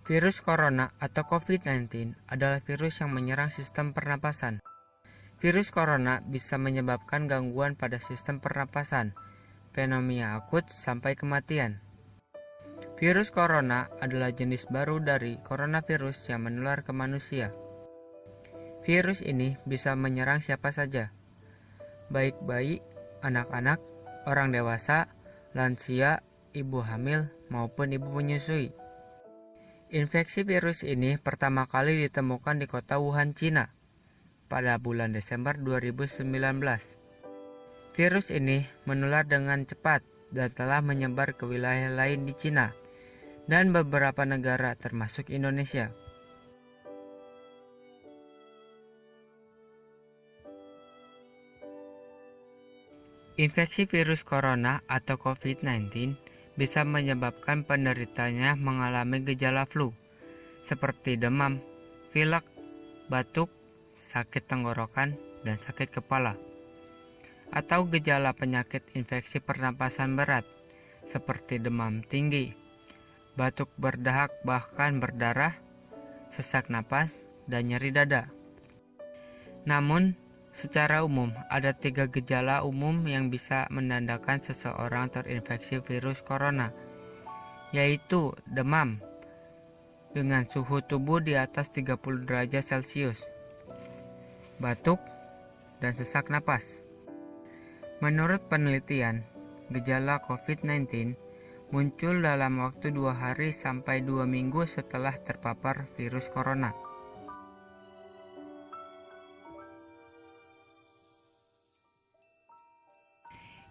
Virus corona atau COVID-19 adalah virus yang menyerang sistem pernapasan. Virus corona bisa menyebabkan gangguan pada sistem pernapasan, pneumonia akut sampai kematian. Virus corona adalah jenis baru dari coronavirus yang menular ke manusia. Virus ini bisa menyerang siapa saja, baik bayi, anak-anak, orang dewasa, lansia, ibu hamil, maupun ibu menyusui. Infeksi virus ini pertama kali ditemukan di kota Wuhan, Cina, pada bulan Desember 2019. Virus ini menular dengan cepat dan telah menyebar ke wilayah lain di Cina dan beberapa negara termasuk Indonesia. Infeksi virus corona atau COVID-19 bisa menyebabkan penderitanya mengalami gejala flu, seperti demam, pilek, batuk, sakit tenggorokan, dan sakit kepala. Atau gejala penyakit infeksi pernapasan berat, seperti demam tinggi, batuk berdahak bahkan berdarah, sesak napas, dan nyeri dada. Namun, secara umum, ada 3 gejala umum yang bisa menandakan seseorang terinfeksi virus corona, yaitu demam dengan suhu tubuh di atas 30 derajat Celcius, batuk, dan sesak napas. Menurut penelitian, gejala COVID-19 muncul dalam waktu 2 hari sampai 2 minggu setelah terpapar virus corona.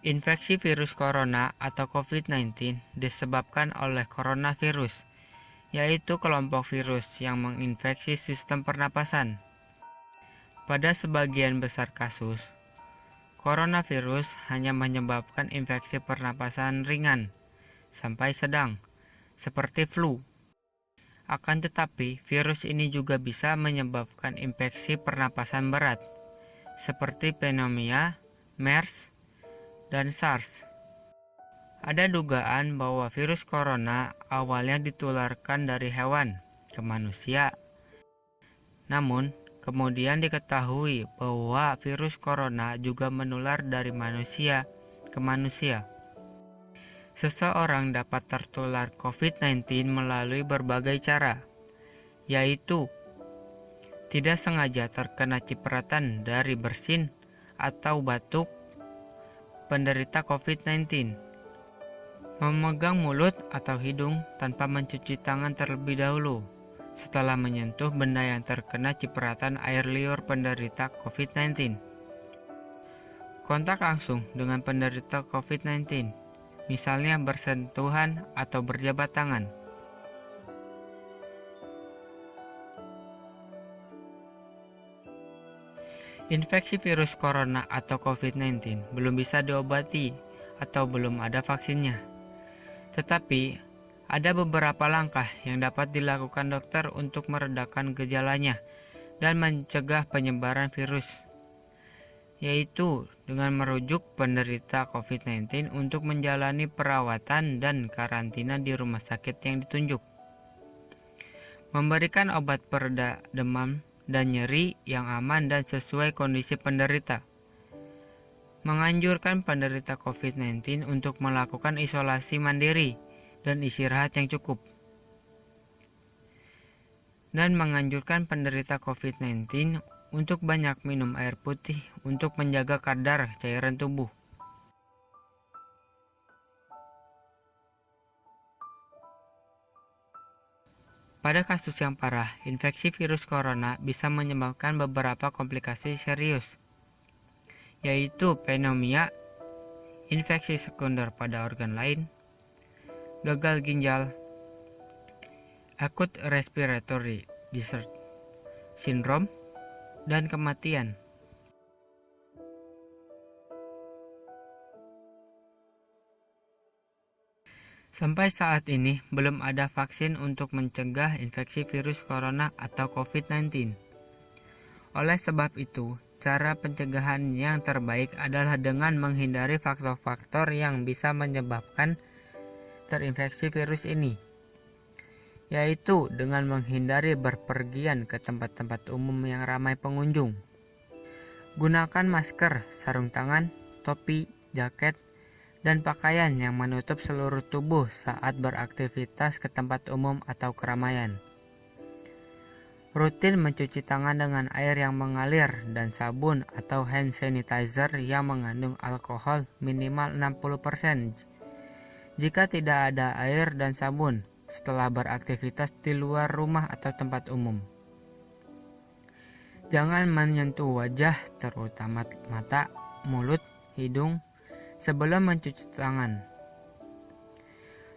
Infeksi virus corona atau COVID-19 disebabkan oleh coronavirus, yaitu kelompok virus yang menginfeksi sistem pernapasan. Pada sebagian besar kasus, coronavirus hanya menyebabkan infeksi pernapasan ringan sampai sedang, seperti flu. Akan tetapi, virus ini juga bisa menyebabkan infeksi pernapasan berat, seperti pneumonia, MERS, dan SARS. Ada dugaan bahwa virus corona awalnya ditularkan dari hewan ke manusia. Namun, kemudian diketahui bahwa virus corona juga menular dari manusia ke manusia. Seseorang dapat tertular COVID-19 melalui berbagai cara, yaitu tidak sengaja terkena cipratan dari bersin atau batuk penderita COVID-19, memegang mulut atau hidung tanpa mencuci tangan terlebih dahulu setelah menyentuh benda yang terkena cipratan air liur penderita COVID-19, kontak langsung dengan penderita COVID-19, misalnya bersentuhan atau berjabat tangan. Infeksi virus corona atau COVID-19 belum bisa diobati atau belum ada vaksinnya. Tetapi, ada beberapa langkah yang dapat dilakukan dokter untuk meredakan gejalanya dan mencegah penyebaran virus, yaitu dengan merujuk penderita COVID-19 untuk menjalani perawatan dan karantina di rumah sakit yang ditunjuk, memberikan obat pereda demam dan nyeri yang aman dan sesuai kondisi penderita, menganjurkan penderita COVID-19 untuk melakukan isolasi mandiri dan istirahat yang cukup, dan menganjurkan penderita COVID-19 untuk banyak minum air putih untuk menjaga kadar cairan tubuh. Pada kasus yang parah, infeksi virus corona bisa menyebabkan beberapa komplikasi serius, yaitu pneumonia, infeksi sekunder pada organ lain, gagal ginjal, acute respiratory distress syndrome, dan kematian. Sampai saat ini, belum ada vaksin untuk mencegah infeksi virus corona atau COVID-19. Oleh sebab itu, cara pencegahan yang terbaik adalah dengan menghindari faktor-faktor yang bisa menyebabkan terinfeksi virus ini, yaitu dengan menghindari berpergian ke tempat-tempat umum yang ramai pengunjung. Gunakan masker, sarung tangan, topi, jaket, dan pakaian yang menutup seluruh tubuh saat beraktivitas ke tempat umum atau keramaian. Rutin mencuci tangan dengan air yang mengalir dan sabun atau hand sanitizer yang mengandung alkohol minimal 60%. Jika tidak ada air dan sabun setelah beraktivitas di luar rumah atau tempat umum. Jangan menyentuh wajah, terutama mata, mulut, hidung, sebelum mencuci tangan.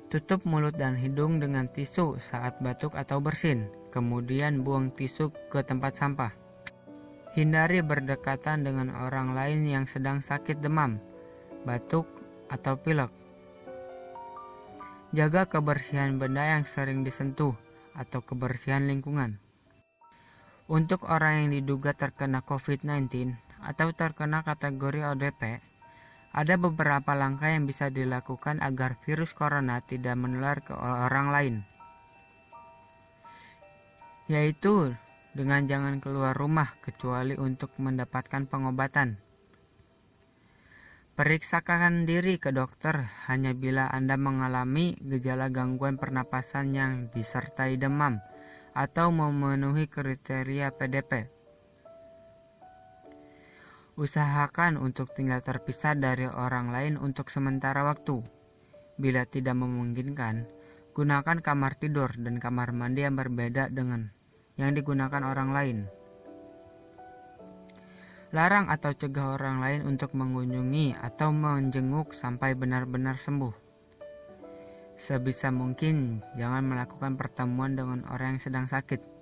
Tutup mulut dan hidung dengan tisu saat batuk atau bersin, kemudian buang tisu ke tempat sampah. Hindari berdekatan dengan orang lain yang sedang sakit demam, batuk, atau pilek. Jaga kebersihan benda yang sering disentuh atau kebersihan lingkungan. Untuk orang yang diduga terkena COVID-19 atau terkena kategori ODP, ada beberapa langkah yang bisa dilakukan agar virus corona tidak menular ke orang lain, yaitu dengan jangan keluar rumah kecuali untuk mendapatkan pengobatan. Periksakan diri ke dokter hanya bila Anda mengalami gejala gangguan pernapasan yang disertai demam atau memenuhi kriteria PDP. Usahakan untuk tinggal terpisah dari orang lain untuk sementara waktu. Bila tidak memungkinkan, gunakan kamar tidur dan kamar mandi yang berbeda dengan yang digunakan orang lain. Larang atau cegah orang lain untuk mengunjungi atau menjenguk sampai benar-benar sembuh. Sebisa mungkin, jangan melakukan pertemuan dengan orang yang sedang sakit.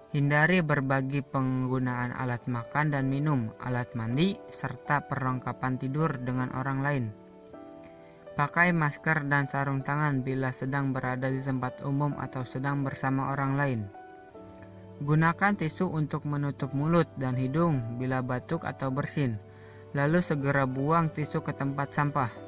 Hindari berbagi penggunaan alat makan dan minum, alat mandi, serta perlengkapan tidur dengan orang lain. Pakai masker dan sarung tangan bila sedang berada di tempat umum atau sedang bersama orang lain. Gunakan tisu untuk menutup mulut dan hidung bila batuk atau bersin, lalu segera buang tisu ke tempat sampah.